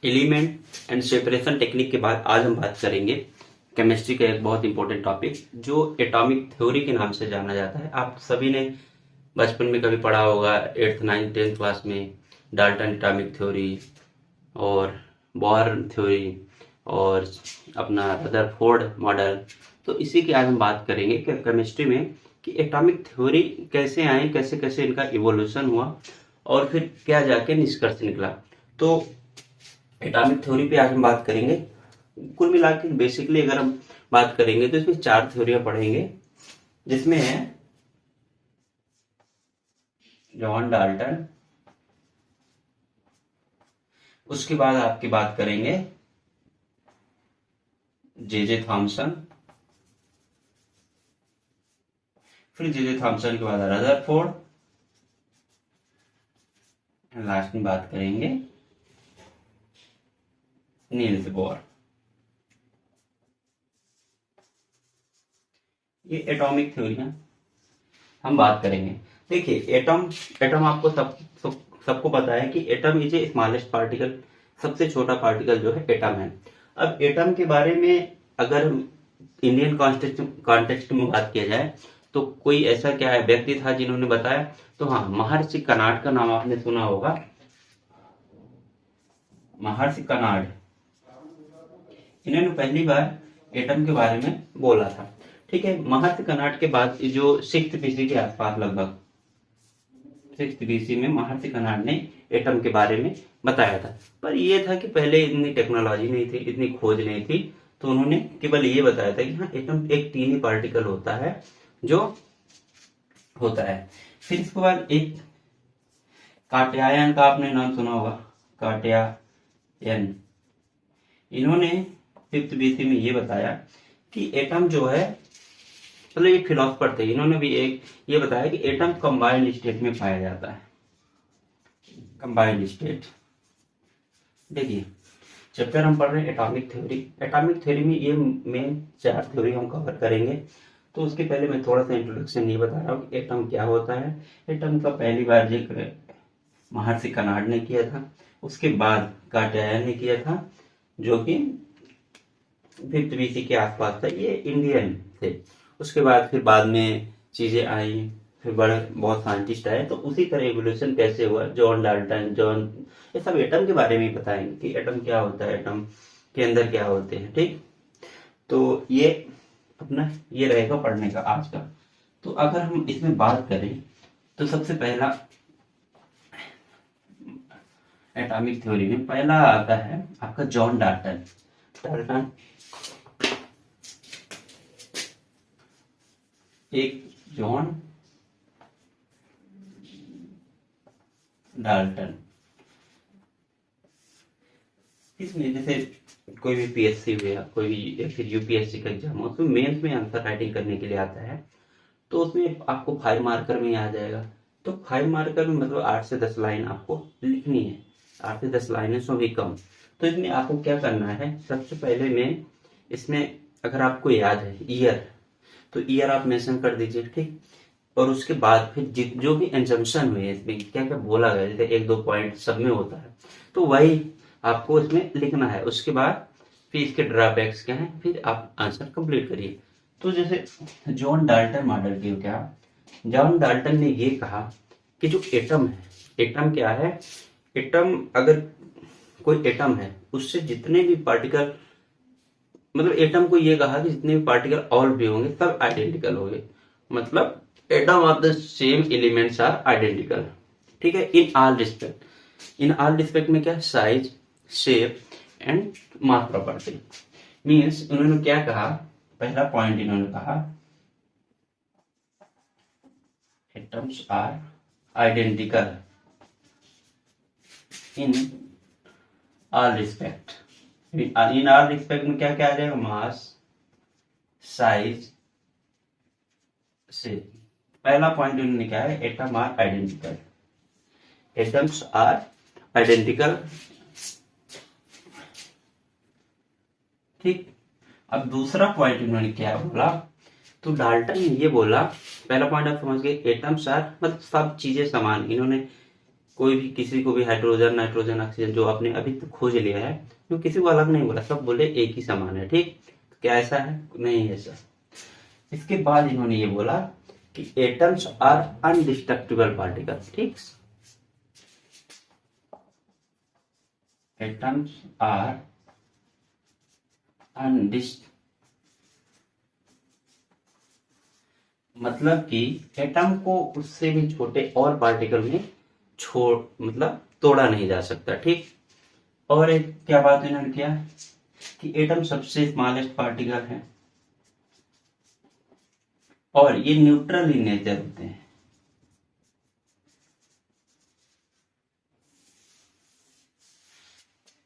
Element and separation technique के बाद आज हम बात करेंगे केमिस्ट्री का एक बहुत इंपॉर्टेंट टॉपिक जो एटॉमिक थ्योरी के नाम से जाना जाता है। आप सभी ने बचपन में कभी पढ़ा होगा, 8th 9th 10th क्लास में डाल्टन एटॉमिक थ्योरी और बोर थ्योरी और अपना रदरफोर्ड मॉडल। तो इसी की आज हम बात करेंगे कि केमिस्ट्री में कि एटॉमिक थ्योरी कैसे आए, कैसे कैसे इनका इवोल्यूशन हुआ और फिर क्या जाके निष्कर्ष निकला। तो एटॉमिक थ्योरी पे आज हम बात करेंगे। कुल मिला के बेसिकली अगर हम बात करेंगे तो इसमें 4 थ्योरियां पढ़ेंगे, जिसमें है जॉन डाल्टन, उसके बाद आपकी बात करेंगे जे थॉमसन, फिर जे थॉमसन के बाद रदरफोर्ड, लास्ट में बात करेंगे नील्स बोर। ये एटॉमिक थ्योरियां हम बात करेंगे। देखिए एटम आपको सबको पता है कि atom is a smallest particle, सबसे छोटा पार्टिकल जो है एटम है। अब एटम के बारे में अगर इंडियन कॉन्टेक्स्ट में बात किया जाए तो कोई ऐसा क्या है व्यक्ति था जिन्होंने बताया, तो हाँ, महर्षि कनाड का नाम आपने सुना होगा। महर्षि कनाड, इन्होंने पहली बार एटम के बारे में बोला था। ठीक है, महर्षि कनाड के बाद जो 6th BC के आसपास, लगभग 6th BC में महर्षि कनाड ने एटम के बारे में बताया था। पर यह था कि पहले इतनी टेक्नोलॉजी नहीं थी, इतनी खोज नहीं थी, तो उन्होंने केवल ये बताया था कि हाँ, एटम एक टीनी पार्टिकल होता है जो होता है। फिर इसके बाद एक काटयायन का आपने नाम सुना होगा, काटयायन। इन्होंने 5th BC में ये बताया कि एटम जो है, मतलब एक फिलोसफर थे, इन्होंने भी एक ये बताया कि एटम कंबाइंड स्टेट में पाया जाता है। कंबाइंड स्टेट, देखिए चैप्टर हम पढ़ रहे हैं एटॉमिक थ्योरी। एटॉमिक थ्योरी में ये मेन 4 थ्योरी हम कवर करेंगे। तो उसके पहले मैं थोड़ा सा इंट्रोडक्शन ये बता रहा हूँ कि एटम क्या होता है। एटम का पहली बार जिक्र महर्षि कनाड ने किया था, उसके बाद काटयायन ने किया था, जो कि 5th BC के आसपास था। ये इंडियन थे। उसके बाद फिर बाद में चीजें आई, फिर बड़े बहुत साइंटिस्ट आए। तो उसी तरह एवोल्यूशन कैसे हुआ, जॉन डाल्टन, ये सब एटम के बारे में ही बताएंगे कि एटम क्या होता है, एटम के अंदर क्या होते हैं। ठीक, तो ये अपना ये रहेगा पढ़ने का आज का। तो अगर हम इसमें बात करें तो सबसे पहला एटॉमिक थ्योरी में पहला आता है आपका जॉन डाल्टन। डाल्टन एक जॉन डाल्टन। इसमें जैसे कोई भी PSC हो या कोई भी या फिर UPSC का एग्जाम हो, उसमें मेंस में आंसर राइटिंग करने के लिए आता है। तो उसमें आपको 5 मार्कर में आ जाएगा। तो 5 मार्कर में मतलब 8 से 10 लाइन आपको लिखनी है, 8 से 10 लाइनें सो भी कम। तो इसमें आपको क्या करना है, सबसे पहले में इसमें अगर आपको याद है ईयर, तो ईयर आप मेंशन कर दीजिए। ठीक, और उसके बाद फिर जो भी एजम्पशन हुए इसमें क्या क्या बोला गया, जैसे 1-2 पॉइंट सब में होता है, तो वही आपको इसमें लिखना है। उसके बाद फिर इसके ड्रॉबैक्स क्या है, फिर आप आंसर कंप्लीट करिए। तो जैसे जॉन डाल्टन मॉडल की क्या, जॉन डाल्टन ने ये कहा कि जो एटम है, एटम क्या है, एटम अगर कोई एटम है उससे जितने भी पार्टिकल, मतलब एटम को ये कहा कि जितने भी पार्टिकल और भी होंगे सब आइडेंटिकल होंगे, मतलब atom of the same elements are identical. ठीक है, in all respect. In all respect में क्या, size, shape and mass property. Means उन्होंने क्या कहा, पहला पॉइंट इन्होंने कहा atoms are identical in all respect. In all respect में क्या क्या आ जाएगा, मास, साइज, शेप। पहला पॉइंट उन्होंने क्या है, atom are identical, atoms are identical. ठीक, अब दूसरा पॉइंट उन्होंने क्या बोला, तो डाल्टन ने ये बोला, पहला पॉइंट आप समझ गए, एटम्स आर मतलब सब चीजें समान। इन्होंने कोई भी किसी को भी हाइड्रोजन, नाइट्रोजन, ऑक्सीजन जो आपने अभी तक खोज लिया है, तो किसी को अलग नहीं बोला, सब बोले एक ही समान है। ठीक, क्या ऐसा है? नहीं ऐसा। इसके बाद इन्होंने ये बोला कि एटम्स आर अनडिस्ट्रक्टिबल पार्टिकल। ठीक, एटम्स आर अनडिस्ट, मतलब कि एटम को उससे भी छोटे और पार्टिकल में छोड़ मतलब तोड़ा नहीं जा सकता। ठीक, और एक क्या बात इन्होंने किया कि एटम सबसे स्मॉलेस्ट पार्टिकल है और ये न्यूट्रल इन नेचर होते हैं।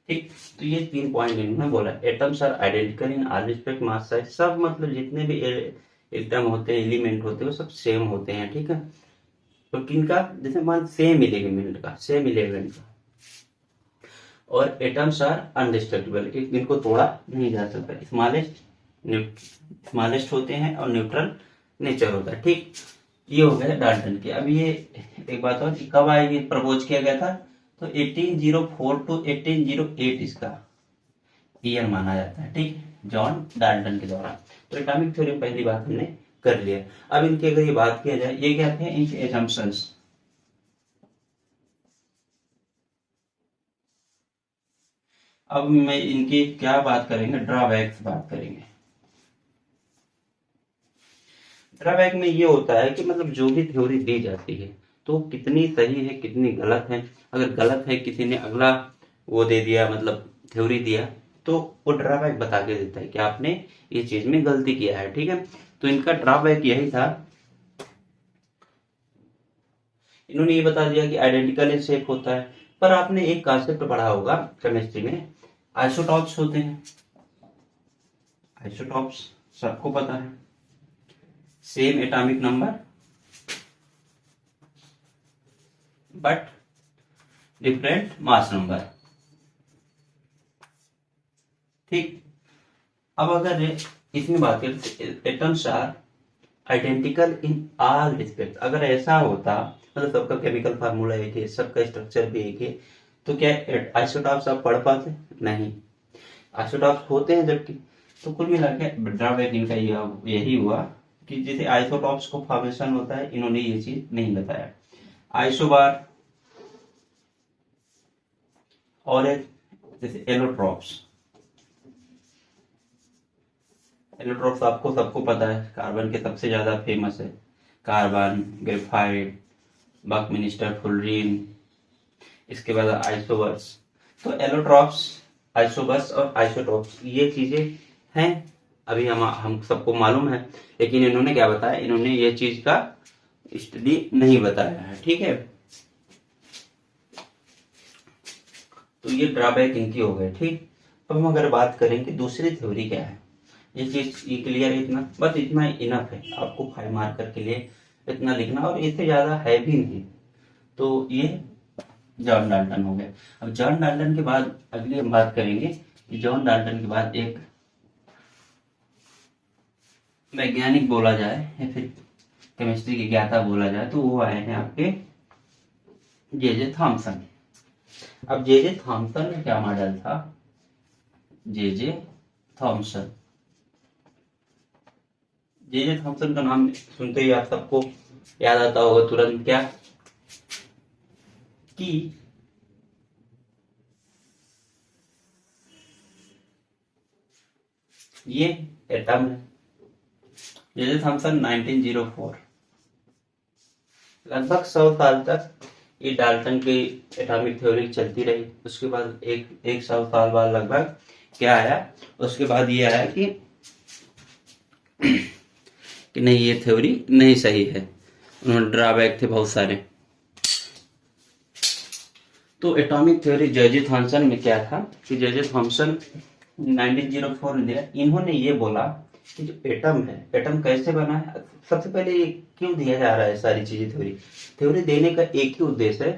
ठीक, तो ये 3 पॉइंट इन्होंने बोला। Atoms are identical in all respect, mass size, सब मतलब जितने भी एटम होते हैं, एलिमेंट होते हैं, वो सब सेम होते हैं। ठीक है, तो किनका? जैसे मान सेम एलिमेंट का, सेम एलिमेंट का। और एटम्स आर अनडिस्ट्रक्टिबल, इनको तोड़ा नहीं जा सकता। स्मॉलेस्ट होते हैं और न्यूट्रल नेचर होता है। ठीक, ये हो गया डाल्टन के। अब ये एक बात और, कब आया ये प्रपोज किया गया था? तो 1804 टू 1808 इसका ईयर माना जाता है। ठीक, जॉन डाल्टन के द्वारा। तो एटॉमिक थ्योरी में पहली बात हमने कर लिया। अब इनकी अगर ये बात किया जाए, ये क्या थे इनके एजम्पशंस। अब मैं इनकी क्या बात करेंगे, ड्रॉबैक्स बात करेंगे। ड्रॉबैक में ये होता है कि मतलब जो भी थ्योरी दी जाती है तो कितनी सही है कितनी गलत है। अगर गलत है, किसी ने अगला वो दे दिया, मतलब थ्योरी दिया, तो वो ड्रॉबैक बता के देता है कि आपने ये चीज में गलती किया है। ठीक है, तो इनका ड्रॉबैक यही था, इन्होंने ये बता दिया कि आइडेंटिकल इन शेप होता है। पर आपने एक कॉन्सेप्ट पढ़ा होगा केमिस्ट्री में, आइसोटॉप्स होते हैं। आइसोटॉप्स सबको पता है, same atomic number but different mass number. ठीक, अब अगर इसमें बात करें, atoms are identical in all respect, अगर ऐसा होता मतलब सबका केमिकल फार्मूला एक है, सबका स्ट्रक्चर भी एक है, तो क्या आइसोटॉप्स आप पढ़ पाते? नहीं, आइसोटॉप्स होते हैं जबकि। तो कुल मिला के ड्रॉबैक इनका यही हुआ कि जैसे आइसोटॉप्स को फॉर्मेशन होता है, इन्होंने ये चीज नहीं बताया। आइसोबार और एक जैसे एलोट्रॉप्स। एलोट्रॉप्स आपको सबको पता है, कार्बन के सबसे ज्यादा फेमस है, कार्बन, ग्रेफाइट, बकमिनिस्टर, फुलरीन। इसके बाद आइसोबर्स। तो एलोट्रॉप्स, आइसोबर्स और आइसोटॉप्स ये चीजें हैं, अभी हम सबको मालूम है, लेकिन इन्होंने क्या बताया, इन्होंने ये चीज का स्टडी नहीं बताया है। ठीक है, तो ये ड्रॉबैक इनकी हो गए। ठीक, अब हम अगर बात करें कि दूसरी थ्योरी क्या है, ये चीज ये क्लियर है, इतना बस, इतना इनफ है आपको 5 मार्कर के लिए इतना लिखना, और इससे ज्यादा है भी नहीं। तो ये जॉन डाल्टन हो गए। अब जॉन डाल्टन के बाद अगली हम बात करेंगे कि जॉन डाल्टन के बाद एक वैज्ञानिक बोला जाए या फिर केमिस्ट्री के ज्ञाता बोला जाए, तो वो आए हैं आपके जे थॉमसन। अब जे थॉमसन में क्या मॉडल था, जे थॉमसन। जे थॉमसन का नाम सुनते ही आप सबको याद आता होगा तुरंत क्या, कि ये एटम है। जे थॉमसन 1904, लगभग 100 साल तक ये डाल्टन की एटॉमिक थ्योरी चलती रही। उसके बाद एक 100 साल बाद लगभग क्या आया, उसके बाद ये आया कि नहीं, ये थ्योरी नहीं सही है, उन्होंने ड्रॉबैक थे बहुत सारे। तो एटॉमिक थ्योरी जे थॉमसन में क्या था कि जे थॉमसन 1904 में दिया। इन्होंने ये बोला कि जो एटम है, एटम कैसे बना है, सबसे पहले ये क्यों दिया जा रहा है सारी चीजें, थ्योरी थ्योरी देने का एक ही उद्देश्य है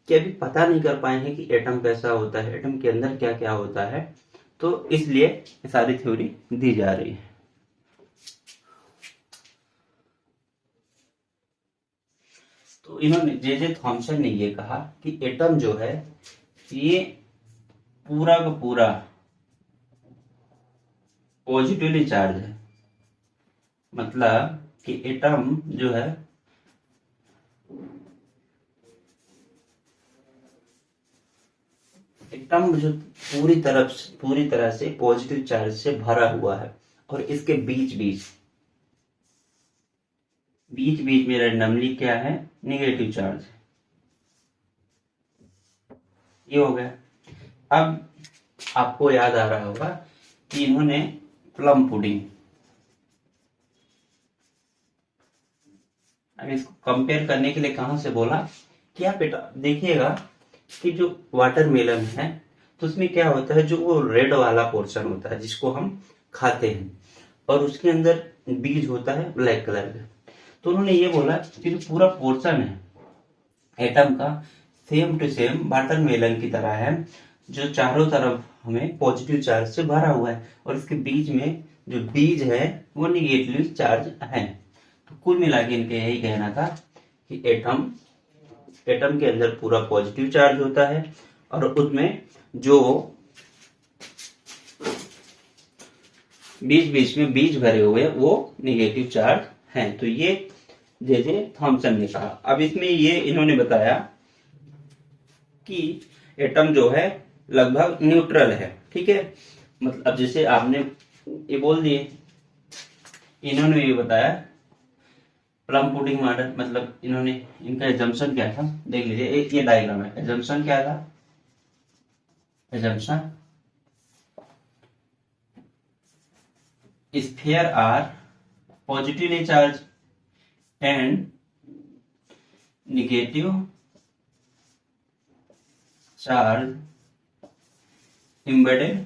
कि अभी पता नहीं कर पाए हैं कि एटम कैसा होता है, एटम के अंदर क्या क्या होता है, तो इसलिए ये सारी थ्योरी दी जा रही है। तो तो इन्होंने जे थॉमसन ने ये कहा कि एटम जो है ये पूरा का पूरा पॉजिटिवली चार्ज है। मतलब कि एटम जो है एटम जो पूरी तरह से पॉजिटिव चार्ज से भरा हुआ है और इसके बीच बीच में रैंडमली क्या है, नेगेटिव चार्ज। ये हो गया। अब आपको याद आ रहा होगा कि इन्होंने प्लम पुडिंग, अब इसको कंपेयर करने के लिए कहां से बोला कि आप बेटा देखिएगा कि जो वाटरमेलन है तो उसमें क्या होता है, जो वो रेड वाला पोर्शन होता है जिसको हम खाते हैं और उसके अंदर बीज होता है ब्लैक कलर का। तो उन्होंने ये बोला कि जो पूरा पोर्शन है एटम का सेम टू सेम वाटरमेलन की तरह है, जो चारों तरफ हमें पॉजिटिव चार्ज से भरा हुआ है और इसके बीच में जो बीज है वो निगेटिव चार्ज है। तो कुल मिला के इनके यही कहना था कि एटम के अंदर पूरा पॉजिटिव चार्ज होता है और उसमें जो बीच में बीज भरे हुए वो नेगेटिव चार्ज हैं। तो ये जे थॉमसन ने कहा। अब इसमें ये इन्होंने बताया कि एटम जो है लगभग न्यूट्रल है, ठीक है। मतलब अब जैसे आपने ये बोल दिए, इन्होंने ये बताया प्लम पुडिंग मॉडल, मतलब इन्होंने इनका एजम्पशन क्या था देख लीजिए, ये डायग्राम है। एजम्पशन क्या था, assumption sphere are positively charge and negative charge embedded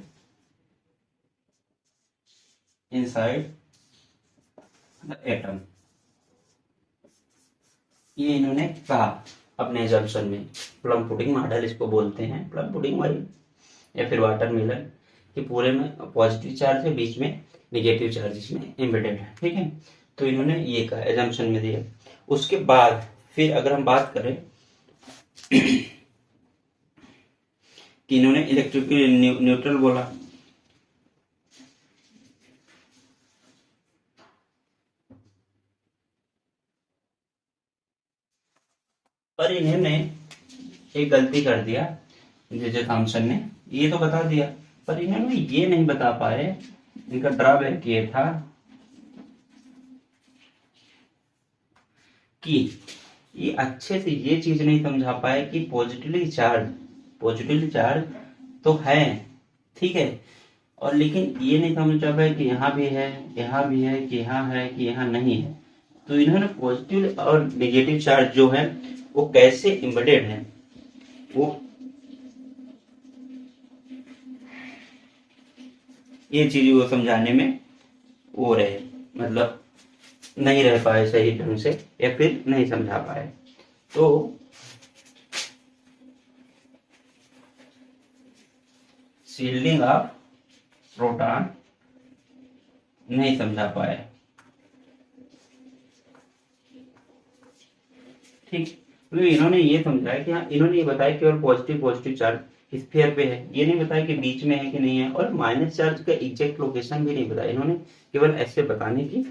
inside the atom। ये इन्होंने कहा अपने एजम्पशन में। प्लम पुडिंग मॉडल इसको बोलते हैं, प्लम पुडिंग वाली या फिर वाटरमेलन, कि पूरे में पॉजिटिव चार्ज है, बीच में नेगेटिव चार्ज इसमें एम्बेडेड है, ठीक है। तो इन्होंने ये कहा, एजम्पशन में दिया। उसके बाद फिर अगर हम बात करें कि इन्होंने इलेक्ट्रिकली न्यूट्रल बोला, पर इन्होंने एक गलती कर दिया जे थॉमसन ने, ये तो बता दिया पर इन्होंने ये नहीं बता पाए, इनका ड्रॉबैक ये था कि ये अच्छे से ये चीज नहीं समझा पाए कि पॉजिटिवली चार्ज तो है, ठीक है, और लेकिन ये नहीं समझा पाए कि यहाँ भी है, यहाँ भी है, कि यहाँ है, कि यहाँ नहीं है। तो इन्होंने पॉजिटिव और नेगेटिव चार्ज जो है वो कैसे एम्बेडेड है, वो ये चीज वो समझाने में वो रहे, मतलब नहीं रह पाए सही ढंग से या फिर नहीं समझा पाए। तो शील्डिंग ऑफ प्रोटॉन नहीं समझा पाए, ठीक। तो इन्होंने ये समझाया कि हाँ, इन्होंने ये बताया केवल पॉजिटिव चार्ज स्फीयर पे है, ये नहीं बताया कि बीच में है कि नहीं है, और माइनस चार्ज का एग्जैक्ट लोकेशन भी नहीं बताया। इन्होंने केवल ऐसे बताने की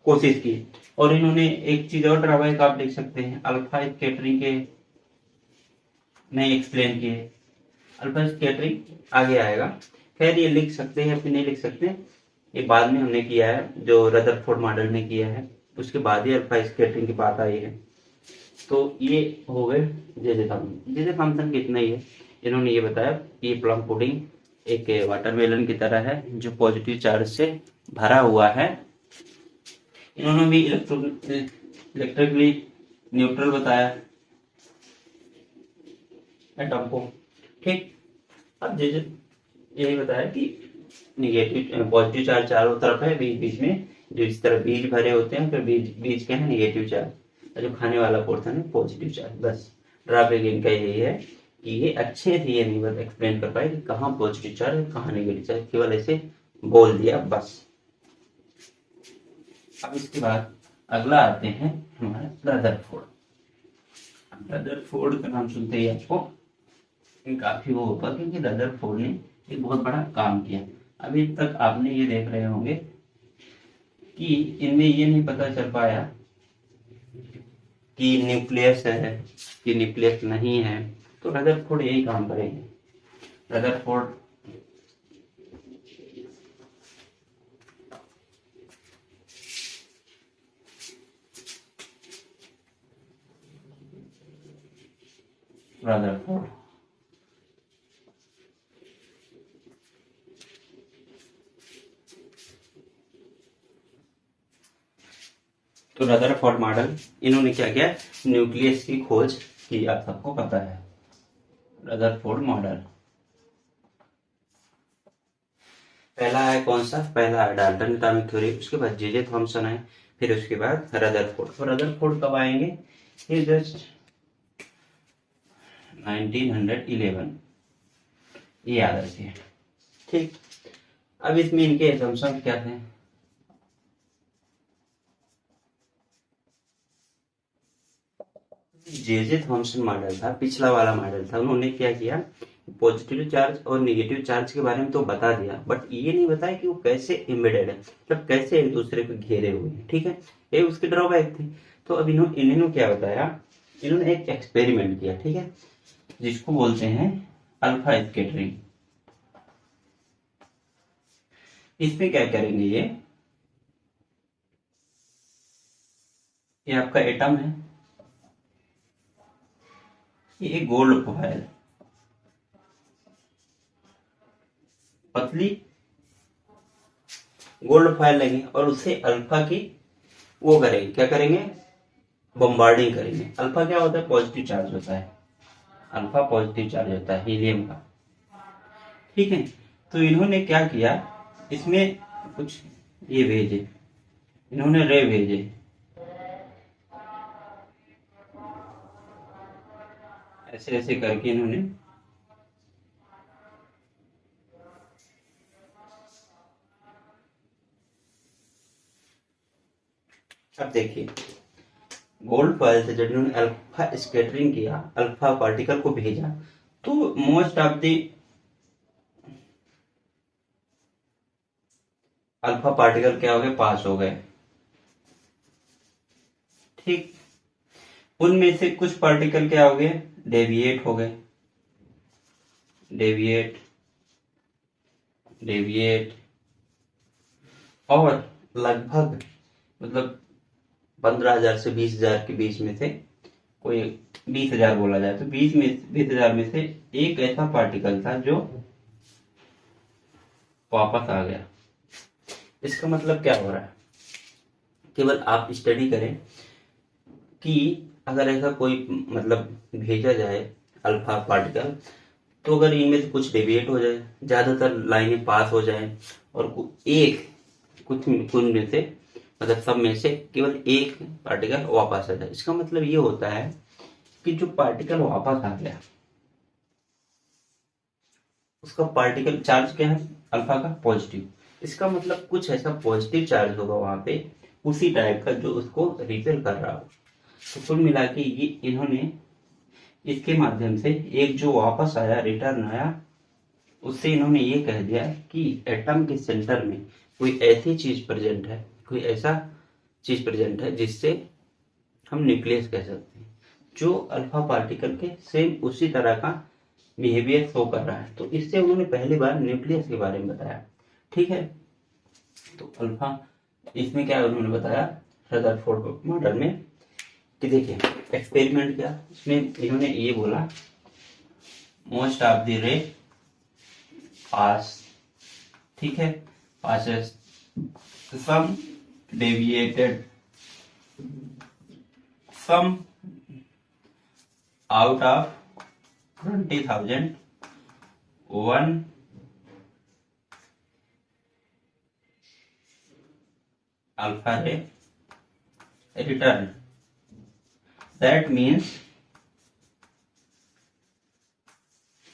कोशिश की। और इन्होंने एक चीज और ड्रॉबैक आप देख सकते हैं, अल्फा स्कैटरिंग के नहीं एक्सप्लेन किए। अल्फा स्कैटरिंग आगे आएगा, खैर ये लिख सकते हैं फिर नहीं लिख सकते, ये बाद में हमने किया है, जो रदरफोर्ड मॉडल ने किया है, उसके बाद ही अल्फा स्कैटरिंग की बात आई है। तो ये हो गए जे थॉमसन के इतना ही है। इन्होंने ये बताया कि प्लम पुडिंग एक वाटरमेलन की तरह है जो पॉजिटिव चार्ज से भरा हुआ है। इन्होंने भी इलेक्ट्रिकली न्यूट्रल बताया एटम को, ठीक। अब जे यही बताया कि निगेटिव पॉजिटिव चार्ज चारों तरफ है, बीच में जो इस तरह बीज भरे होते हैं, फिर बीज के हैं नेगेटिव चार्ज, जो खाने वाला पोर्शन है पॉजिटिव चार्ज। बस ड्रॉबैक इनका यही है कि ये अच्छे से ये नहीं बता एक्सप्लेन कर पाए कि कहाँ पॉजिटिव चार्ज है कहाँ नेगेटिव चार्ज, केवल ऐसे बोल दिया बस। अब इसके बाद अगला आते हैं हमारा रदरफोर्ड। रदरफोर्ड का नाम सुनते ही आपको काफी वो होगा, क्योंकि रदरफोर्ड ने एक बहुत बड़ा काम किया। अभी तक आपने ये देख रहे होंगे कि इनमें ये नहीं पता चल पाया कि न्यूक्लियस है कि न्यूक्लियस नहीं है, तो रदरफोर्ड यही काम करेंगे। रदरफोर्ड रदरफोर्ड तो रदरफोर्ड मॉडल, इन्होंने क्या किया, न्यूक्लियस की खोज की, आप सबको पता है। रदरफोर्ड मॉडल पहला है कौन सा, पहला है डाल्टन एटॉमिक थ्योरी, उसके बाद जे थॉमसन है, फिर उसके बाद रदरफोर्ड। तो रदरफोर्ड कब आएंगे, ये जस्ट 1911, ये याद रखिए। ठीक, अब इसमें इनके एजम्पशन क्या थे, जे थॉमसन मॉडल था, पिछला वाला मॉडल था, उन्होंने क्या किया, पॉजिटिव चार्ज और नेगेटिव चार्ज के बारे में तो बता दिया, बट ये नहीं बताया कि वो कैसे एम्बेडेड है, मतलब कैसे एक दूसरे को घेरे हुए हैं। ठीक है, ये उसके ड्रॉबैक थे। तो अब इन्होंने क्या बताया, इन्होंने एक एक्सपेरिमेंट किया, ठीक है, जिसको बोलते हैं अल्फा स्कैटरिंग। इसमें क्या करेंगे, ये आपका एटम है, ये एक गोल्ड फॉयल, पतली गोल्ड फॉयल लेंगे और उससे अल्फा की वो करेंगे, क्या करेंगे, बम्बार्डिंग करेंगे। अल्फा क्या होता है, पॉजिटिव चार्ज होता है, अल्फा पॉजिटिव चार्ज होता है हीलियम का। ठीक है, तो इन्होंने क्या किया, इसमें कुछ ये भेजे, इन्होंने रे भेजे, ऐसे ऐसे करके इन्होंने अब देखिए, गोल्ड फॉयल से जब इन्होंने अल्फा स्कैटरिंग किया, अल्फा पार्टिकल को भेजा, तो most of the alpha particle क्या हो गए, पास हो गए। ठीक, उनमें से कुछ पार्टिकल क्या हो गए, डेविएट हो गए, डेविएट डेविएट और लगभग मतलब 15,000 से 20,000 के बीच में से, कोई 20,000 बोला जाए तो 20,000 में से एक ऐसा पार्टिकल था जो वापस आ गया। इसका मतलब क्या हो रहा है, केवल आप स्टडी करें कि अगर ऐसा कोई मतलब भेजा जाए अल्फा पार्टिकल, तो अगर इनमें से कुछ डेविएट हो जाए, ज्यादातर लाइनें पास हो जाए, और कुछ में से मतलब सब में से केवल एक पार्टिकल वापस आ जाए, इसका मतलब ये होता है कि जो पार्टिकल वापस आ गया उसका पार्टिकल चार्ज क्या है, अल्फा का पॉजिटिव। इसका मतलब कुछ ऐसा पॉजिटिव चार्ज होगा वहां पे, उसी टाइप का जो उसको रिपेल कर रहा हो। तो कुल मिला के ये इन्होंने इसके माध्यम से एक जो वापस आया, रिटर्न आया, उससे इन्होंने ये कह दिया कि एटम के सेंटर में कोई ऐसी चीज प्रेजेंट है, कोई ऐसा चीज प्रेजेंट है जिससे हम न्यूक्लियस कह सकते हैं, जो अल्फा पार्टिकल के सेम उसी तरह का बिहेवियर शो कर रहा है। तो इससे उन्होंने पहली बार न्यूक्लियस के बारे में बताया। ठीक है, तो अल्फा, इसमें क्या उन्होंने बताया रदरफोर्ड मॉडल में कि देखिए एक्सपेरिमेंट किया, इसमें इन्होंने ये बोला, मोस्ट ऑफ द रे पास, ठीक है, passes some deviated, some out of 20,000, one alpha ray return. That means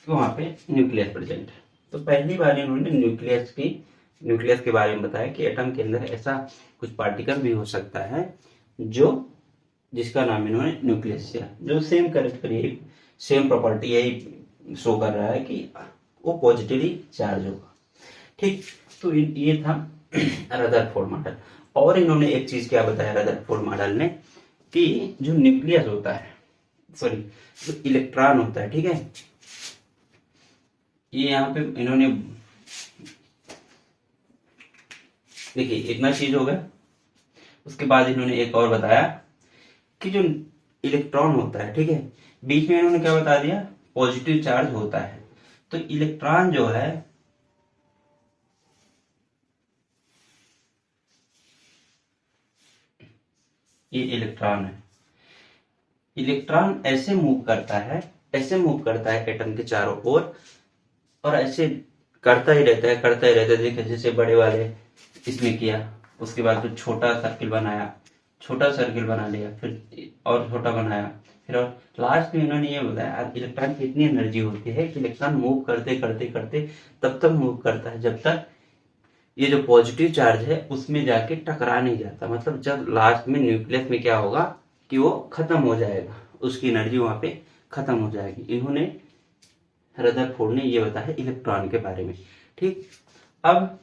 वहां पे न्यूक्लियस प्रेजेंट है। तो पहली बार इन्होंने न्यूक्लियस के बारे में बताया कि एटम के अंदर ऐसा कुछ पार्टिकल भी हो सकता है जो जिसका नाम इन्होंने न्यूक्लियस दिया, जो सेम करेक्टर यही सेम प्रॉपर्टी यही शो कर रहा है कि वो पॉजिटिवली चार्ज होगा। ठीक, तो ये था रदरफोर्ड मॉडल। और इन्होंने एक चीज क्या बताया रदरफोर्ड मॉडल ने, कि जो न्यूक्लियस होता है, सॉरी जो इलेक्ट्रॉन होता है, ठीक है, ये यहाँ पे इन्होंने देखिए इतना चीज हो गया। उसके बाद इन्होंने एक और बताया कि जो इलेक्ट्रॉन होता है, ठीक है, बीच में इन्होंने क्या बता दिया, पॉजिटिव चार्ज होता है। तो इलेक्ट्रॉन जो है ये इलेक्ट्रॉन है, इलेक्ट्रॉन ऐसे मूव करता है, ऐसे मूव करता है एटम के चारों ओर, और ऐसे करता ही रहता है, करता ही रहता है। देखिए जैसे बड़े वाले इसमें किया, उसके बाद फिर छोटा सर्किल बनाया, छोटा सर्किल बना लिया, फिर और छोटा बनाया, फिर और लास्ट में इन्होंने ये बताया इलेक्ट्रॉन की इतनी एनर्जी होती है कि इलेक्ट्रॉन मूव करते करते करते तब तक मूव करता है जब तक ये जो पॉजिटिव चार्ज है उसमें जाके टकरा नहीं जाता। मतलब जब लास्ट में न्यूक्लियस में क्या होगा कि वो खत्म हो जाएगा, उसकी एनर्जी वहां पे खत्म हो जाएगी। इन्होंने रदरफोर्ड ने ये बताया इलेक्ट्रॉन के बारे में। ठीक, अब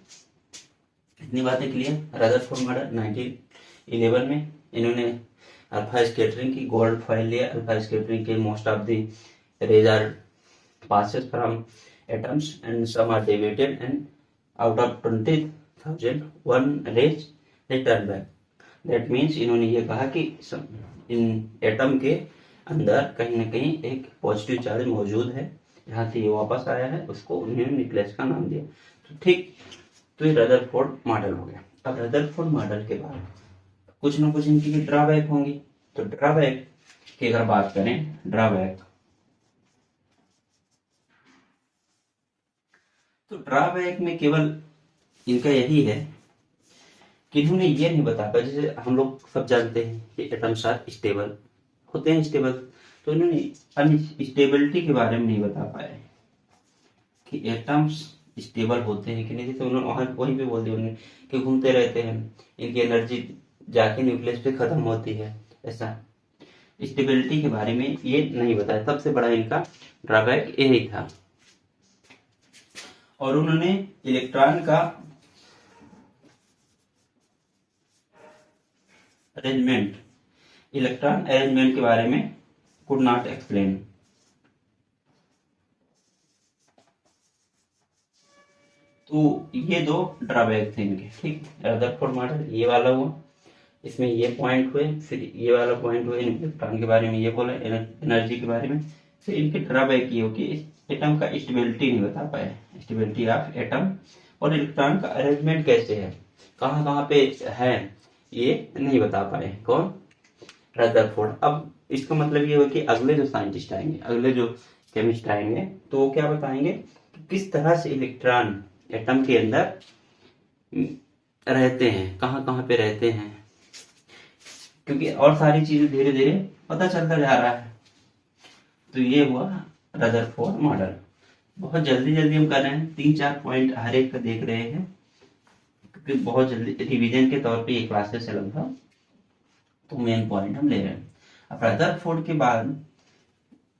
इतनी बातें क्लियर। रदरफोर्ड मॉडल 1911 में इन्होंने अल्फा स्कैटरिंग की गोल्ड फॉइल लिया। अल्फा स्कैटरिंग के most of the rays are passes from atoms and some are deviated and out of 20,000 one rays return back. That means इन्होंने ये कहा कि इन एटम के अंदर कहीं ना कहीं एक पॉजिटिव चार्ज मौजूद है, जहां से ये वापस आया है उसको उन्होंने न्यूक्लियस का नाम दिया। तो ठीक, तो ये रदरफोर्ड मॉडल हो गया। अब रदरफोर्ड मॉडल के बाद कुछ ना कुछ इनकी ड्रॉबैक होंगी। तो ड्रॉबैक की अगर बात करें, ड्रॉबैक, तो ड्रॉबैक में केवल इनका यही है कि इन्होंने ये नहीं बता पाया, जैसे हम लोग सब जानते हैं कि एटम्स आर स्टेबल होते हैं, स्टेबल, तो इन्होंने अनस्टेबिलिटी के बारे में नहीं बता पाए कि एटम्स स्टेबल होते हैं कि नहीं। जैसे उन्होंने वहीं पे बोल दिया उन्होंने कि घूमते रहते हैं, इनकी एनर्जी जाके न्यूक्लियस पे खत्म होती है, ऐसा स्टेबिलिटी के बारे में ये नहीं बताया। सबसे बड़ा इनका ड्रॉबैक यही था। और उन्होंने इलेक्ट्रॉन का अरेंजमेंट, इलेक्ट्रॉन अरेंजमेंट के बारे में कुड नॉट एक्सप्लेन। तो ये दो ड्रॉबैक थे इनके। ठीक, रदरफोर्ड मॉडल ये वाला हुआ, इसमें ये पॉइंट हुए, फिर ये वाला पॉइंट हुए, इलेक्ट्रॉन के बारे में ये बोला, एनर्जी के बारे में। फिर इनके ड्रॉबैक ये हो कि एटम का स्टेबिलिटी नहीं बता पाए, स्टेबिलिटी ऑफ एटम, और इलेक्ट्रॉन का अरेंजमेंट कैसे है, कहाँ कहाँ पे है, ये नहीं बता पाए। कौन? रदरफोर्ड। अब इसका मतलब ये हो कि अगले जो साइंटिस्ट आएंगे, अगले जो केमिस्ट आएंगे, तो वो क्या बताएंगे कि किस तरह से इलेक्ट्रॉन एटम के अंदर रहते हैं, कहाँ कहाँ पे रहते हैं, क्योंकि और सारी चीजें धीरे धीरे पता चलता जा रहा है। तो ये हुआ रदरफोर्ड मॉडल। बहुत जल्दी जल्दी हम कर रहे हैं, 3-4 पॉइंट हर एक का देख रहे हैं, क्योंकि बहुत जल्दी रिवीजन के तौर पे ये क्लासेस है लगभग, तो मेन पॉइंट हम ले रहे हैं। अब रदरफोर्ड के बाद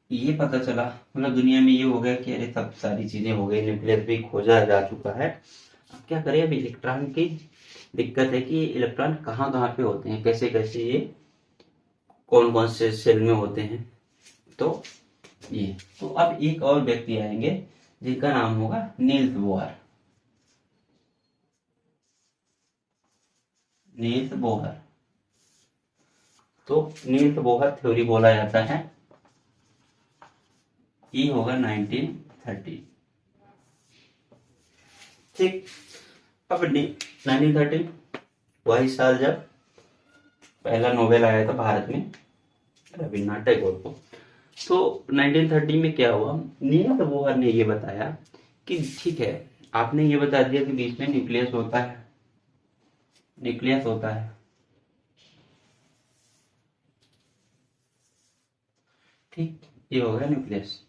ये पता चला, मतलब दुनिया में ये हो गया कि अरे सब सारी चीजें हो गई, न्यूक्लियस भी खोजा जा चुका है, अब क्या करें। अब इलेक्ट्रॉन की दिक्कत है कि इलेक्ट्रॉन कहाँ कहाँ पे होते हैं, कैसे कैसे, ये कौन कौन से सेल में होते हैं। तो ये, तो अब एक और व्यक्ति आएंगे जिनका नाम होगा नील्स बोहर। नील्स बोहर, तो नील्स बोहर थ्योरी बोला जाता है, ये होगा 1930। ठीक, अब 1930 वही साल जब पहला नोबेल आया था भारत में रविन्द्रनाथ टैगोर को। तो 1930 में क्या हुआ, नील्स बोहर ने ये बताया कि ठीक है, आपने ये बता दिया कि बीच में न्यूक्लियस होता है, न्यूक्लियस होता है, ठीक, ये हो गया न्यूक्लियस।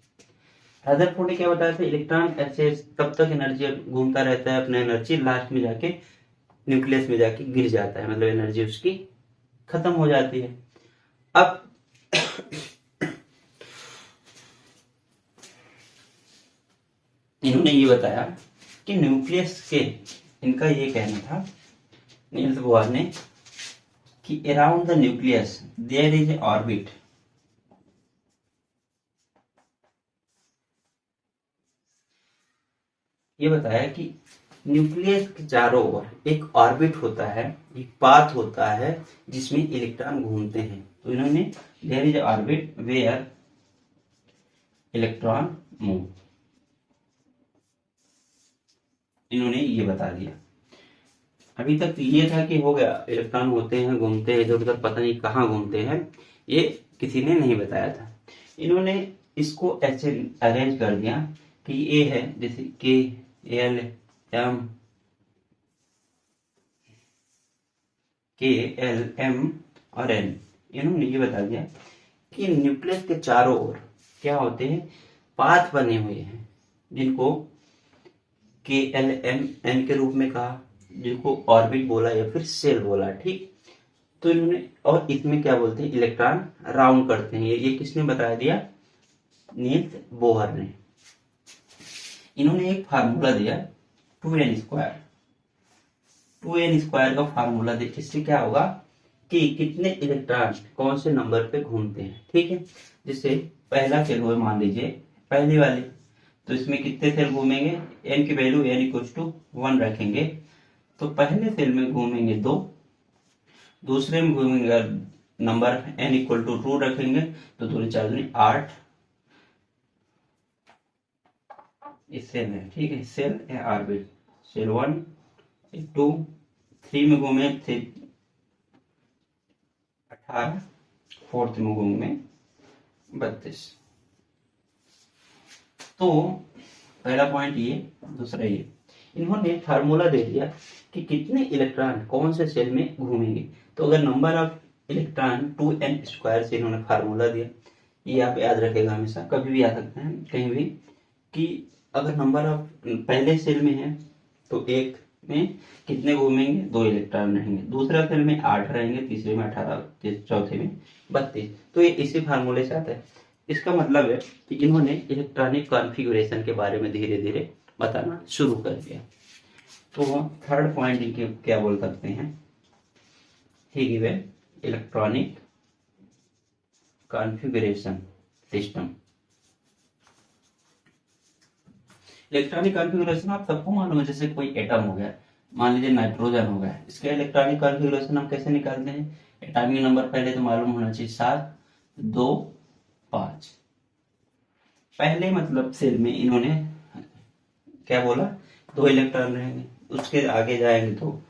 रदरफोर्ड ने क्या बताया था, इलेक्ट्रॉन ऐसे तब तक एनर्जी घूमता रहता है, अपना एनर्जी लास्ट में जाके न्यूक्लियस में जाके गिर जाता है, मतलब एनर्जी उसकी खत्म हो जाती है। अब इन्होंने ये बताया कि न्यूक्लियस के, इनका ये कहना था नील्स बोहर ने, कि around the nucleus there is a orbit, ये बताया कि न्यूक्लियस के चारों ओर एक ऑर्बिट होता है, एक पाथ होता है जिसमें इलेक्ट्रॉन घूमते हैं। तो इन्होंने there is orbit where electron move, इन्होंने ये बता दिया। अभी तक ये था कि हो गया, इलेक्ट्रॉन होते हैं, घूमते हैं इधर उधर, पता नहीं कहाँ घूमते हैं, ये किसी ने नहीं बताया था। इन्होंने इसको ऐसे अरेंज कर दिया कि ये है जैसे के एल एम और एन। इन्होंने ये बता दिया कि न्यूक्लियस के चारों ओर क्या होते हैं, पाथ बने हुए हैं, जिनको के एल एम एन के रूप में कहा, जिनको ऑर्बिट बोला या फिर सेल बोला। ठीक, तो इन्होंने, और इसमें क्या बोलते हैं, इलेक्ट्रॉन राउंड करते हैं। ये किसने बताया दिया, नील्स बोहर ने। इन्होंने एक फार्मूला दिया 2n स्क्वायर, 2n स्क्वायर का फार्मूला दिया। इससे क्या होगा कि कितने इलेक्ट्रॉन कौन से नंबर पे घूमते हैं। ठीक है, जैसे पहला सेल हुआ, मान लीजिए पहली वाली, तो इसमें कितने सेल घूमेंगे, n की वैल्यू n इक्वल्स टू 1 रखेंगे, तो पहले सेल में घूमेंगे 2, दूसरे में घूमेंगे नंबर n इक्वल टू 2 रखेंगे, तो 2 4 दूनी 8 इस सेल है। ठीक है, सेल है ऑर्बिट, सेल 1 2 3 में घूमे 18, फोर्थ में घूमे 32। तो पहला पॉइंट ये, दूसरा ये, इन्होंने फार्मूला दे दिया कि कितने इलेक्ट्रॉन कौन से सेल में घूमेंगे। तो अगर number of electron 2n square से इन्होंने फार्मूला दिया, ये आप याद रखेगा, हमेशा कभी भी आ सकता है कहीं भी, कि अगर नंबर ऑफ पहले सेल में है तो एक में कितने घूमेंगे, 2 इलेक्ट्रॉन रहेंगे, दूसरा सेल में 8 रहेंगे, तीसरे में 18, चौथे में 32। तो ये इसी फार्मूले से आता है। इसका मतलब है कि इन्होंने इलेक्ट्रॉनिक कॉन्फ़िगरेशन के बारे में धीरे धीरे बताना शुरू कर दिया। तो थर्ड पॉइंट इनके क्या बोल सकते हैं, ही given electronic configuration system. Electronic configuration आप सबको मालूम है, जैसे कोई एटम हो गया, मान लीजिए नाइट्रोजन हो गया, इसका इलेक्ट्रॉनिक कॉन्फ़िगरेशन हम कैसे निकालते हैं, एटॉमिक नंबर पहले तो मालूम होना चाहिए, 7 2 5। पहले मतलब सेल में इन्होंने क्या बोला, 2 इलेक्ट्रॉन रहेंगे, उसके आगे जाएंगे तो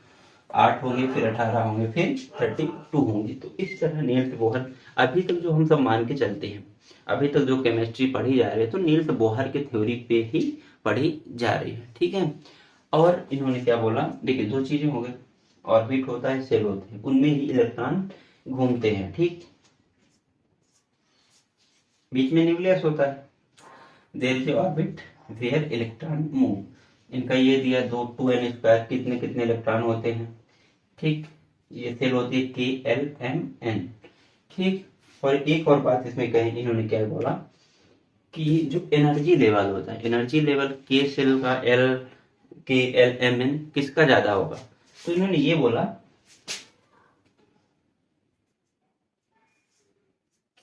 8 होंगे, फिर 18 होंगे, फिर 32 होंगे। तो इस तरह नील्स बोहर, अभी तक जो हम सब मान के चलते हैं, अभी तक जो केमिस्ट्री पढ़ी जा रही है, तो नील्स बोहर के थ्योरी पे ही पढ़ी जा रही है। ठीक है, और इन्होंने क्या बोला, देखिए 2 चीजें हो गई, ऑर्बिट होता है, सेल होते हैं, उनमें ही इलेक्ट्रॉन घूमते हैं। ठीक, बीच में न्यूक्लियस होता है, there is orbit where electron move. इनका ये दिया 2n स्क्वायर, कितने कितने इलेक्ट्रॉन होते हैं। ठीक, ये सेल होती है के एल एम एन। ठीक, और एक और बात इसमें कही, इन्होंने क्या बोला कि जो एनर्जी लेवल होता है, एनर्जी लेवल के सेल का L K L M N किसका ज्यादा होगा। तो इन्होंने ये बोला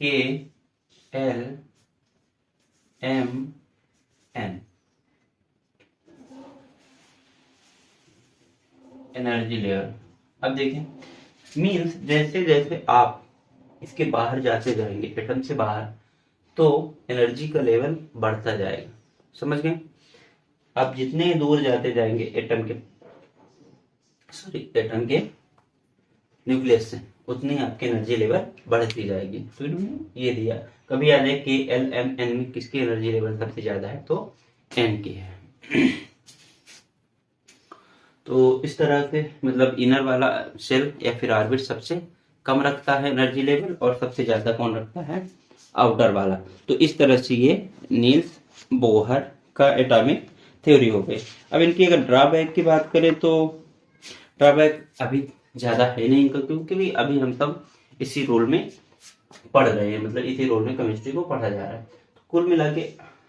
K L M N energy level. अब देखें, मीन्स जैसे जैसे आप इसके बाहर जाते जाएंगे, एटम से बाहर, तो एनर्जी का लेवल बढ़ता जाएगा। समझ गए, आप जितने दूर जाते जाएंगे एटम के न्यूक्लियस से, उतनी आपकी एनर्जी लेवल बढ़ती जाएगी। तो इन्होंने ये दिया, कभी आ जाए कि एल एम एन में किसकी एनर्जी लेवल सबसे ज्यादा है, तो एन की है। तो इस तरह से मतलब इनर वाला सेल या फिर ऑर्बिट सबसे कम रखता है एनर्जी लेवल, और सबसे ज्यादा कौन रखता है, आउटर वाला। तो इस तरह से ये नील्स बोहर का एटॉमिक थ्योरी हो गई। अब इनकी अगर ड्रॉबैक की बात करें, तो ड्रॉबैक अभी ज्यादा है नहीं इनका, क्योंकि अभी हम सब इसी रोल में पढ़ रहे हैं, मतलब इसी रोल में केमिस्ट्री को पढ़ा जा रहा है। तो कुल मिला के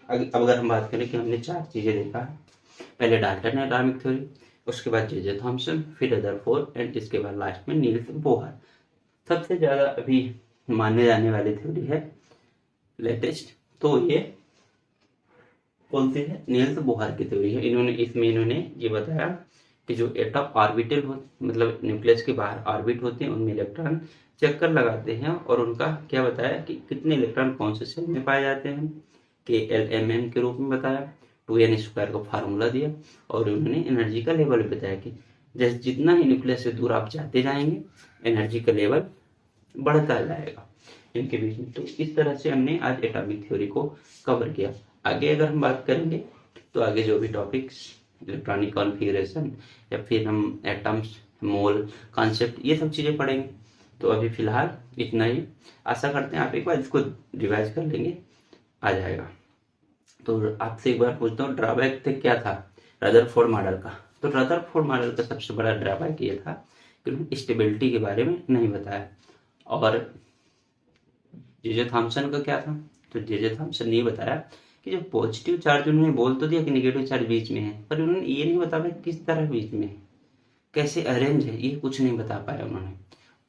अब अगर हम बात करें कि हमने 4 चीज़ें देखा है। पहले डाल्टन एटॉमिक थ्योरी, उसके बाद जे थॉमसन, फिर रदरफोर्ड एंड इसके बाद लास्ट में नील्स बोहर। सबसे ज़्यादा अभी माने जाने वाली थ्योरी है लेटेस्ट, तो ये कौन सी है? नील्स बोहर की थ्योरी है। इन्होंने ये बताया कि जो एटम ऑर्बिटल हो, मतलब न्यूक्लियस के बाहर ऑर्बिट होते हैं, उनमें इलेक्ट्रॉन चक्कर लगाते हैं, और उनका क्या बताया कि कितने इलेक्ट्रॉन कौन से सेल में पाए जाते हैं, KLMN के रूप में बताया, 2n² का फार्मूला दिया, और उन्होंने एनर्जी का लेवल भी बताया कि जैसे जितना ही न्यूक्लियस से दूर आप जाते जाएंगे एनर्जी का लेवल बढ़ता जाएगा इनके बीच में। तो इस तरह से हमने आज एटॉमिक थ्योरी को कवर किया। आगे अगर हम बात करेंगे तो आगे जो भी टॉपिक्स, इलेक्ट्रॉनिक कॉन्फ़िगरेशन या फिर हम एटम्स, मोल, कॉन्सेप्ट, ये सब चीज़ें पढ़ेंगे। तो अभी फ़िलहाल इतना ही। आशा करते हैं आप एक बार इसको रिवाइज कर लेंगे, आ जाएगा। तो आपसे एक बार पूछता हूँ, ड्रॉबैक थे क्या था रदरफोर्ड मॉडल का? तो रदरफोर्ड मॉडल का सबसे बड़ा ड्रॉबैक ये था कि उन्होंने स्टेबिलिटी के बारे में नहीं बताया। और जे थॉमसन का क्या था? तो जे थॉमसन ने ये बताया कि जो पॉजिटिव चार्ज, उन्होंने बोल तो दिया कि नेगेटिव चार्ज बीच में है, पर उन्होंने ये नहीं बताया किस तरह बीच में है, कैसे अरेंज है, ये कुछ नहीं बता पाया उन्होंने।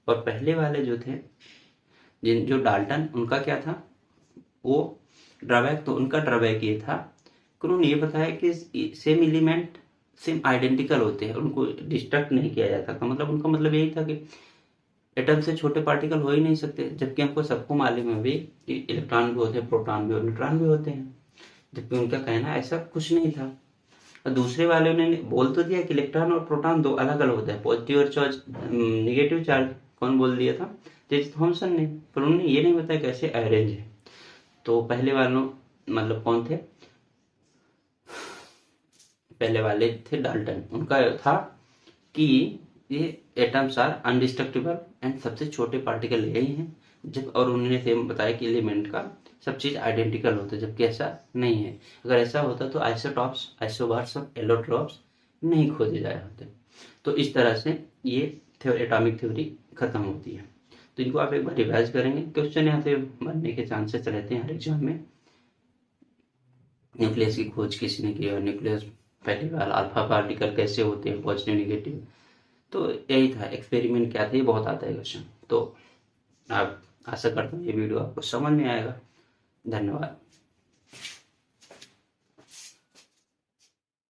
और पहले वाले जो थे, जिन जो डाल्टन, उनका क्या था वो ड्रॉबैक? तो उनका ड्रॉबैक ये था कि उन्होंने ये बताया कि सेम एलिमेंट सेम आइडेंटिकल होते हैं, उनको डिस्ट्रक्ट नहीं किया जाता था। मतलब उनका मतलब यही था कि एटम से छोटे पार्टिकल हो ही नहीं सकते, जबकि हमको सबको मालूम है भी कि इलेक्ट्रॉन भी होते हैं, प्रोटॉन भी और न्यूट्रॉन भी होते हैं, जबकि उनका कहना ऐसा कुछ नहीं था। और दूसरे वाले ने बोल तो दिया कि इलेक्ट्रॉन और प्रोटॉन दो अलग अलग होता है, पॉजिटिव और चार्ज, निगेटिव चार्ज। कौन बोल दिया था? जे थॉमसन ने। पर उन्होंने ये नहीं बताया कैसे अरेंज है। तो पहले वालों, मतलब कौन थे? पहले वाले थे डाल्टन। उनका था कि ये एटम्स आर अनडिस्ट्रक्टिबल एंड सबसे छोटे पार्टिकल यही हैं। जब और उन्होंने सेम बताया कि एलिमेंट का सब चीज़ आइडेंटिकल होता है, जबकि ऐसा नहीं है। अगर ऐसा होता तो आइसोटॉप्स, आइसोबार्स और एलोट्रॉप्स नहीं खोजे जाए होते। तो इस तरह से ये एटॉमिक थ्योरी खत्म होती है। तो इनको आप एक बार रिवाइज करेंगे, क्वेश्चन यहाँ से बनने के चांसेस रहते हैं हर एग्जाम में। न्यूक्लियस की खोज किसने की, और न्यूक्लियस पहली बार अल्फा पार्टिकल कैसे होते हैं, पॉजिटिव नेगेटिव। तो यही था, एक्सपेरिमेंट क्या था, ये बहुत आता है क्वेश्चन। तो आप आशा करता हूँ ये वीडियो आपको समझ में आएगा। धन्यवाद।